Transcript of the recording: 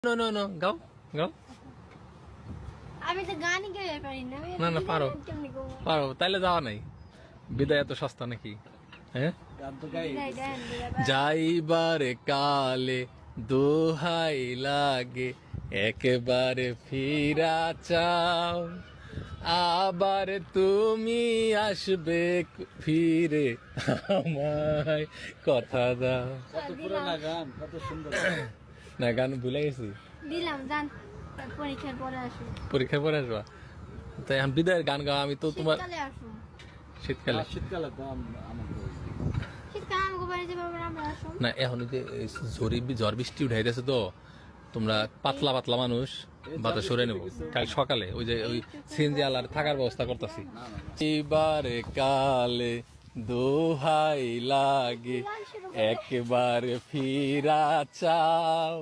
No no no গাও গাও আমি তো গানই গাইতে পারি না। না না পারো পারো তাইলে যাওয়া নাই বিদায় এত সস্তা নাকি হ্যাঁ যাইবারে কালে দোহাই লাগে একেবারে ফিরা চাও আবার তুমি আসবে ফিরে আমায় কথা দাও কত পুরানা গান, কত সুন্দর। না গান ভুলে গেছি দিলাম জান পরীক্ষার পরে আসুন। পরীক্ষার পরে আসবা তাই এখন বিদায়ের গান গাও আমি তো তোমার শীতকালে আসুন। শীতকালে শীতকালে তো আমাকে শীতকালে আমাকে বাড়িতে পারবেন আমরা আসুন। না এখন ওই যে ঝড় বৃষ্টি উঠে গেছে তো তোমরা পাতলা পাতলা মানুষ বাতা সরে নেবো কাল সকালে ওই যে ওই সিএনজি আলার থাকার ব্যবস্থা করতেছি এবারে কালে দোহাই লাগে একবারে ফিরা চাও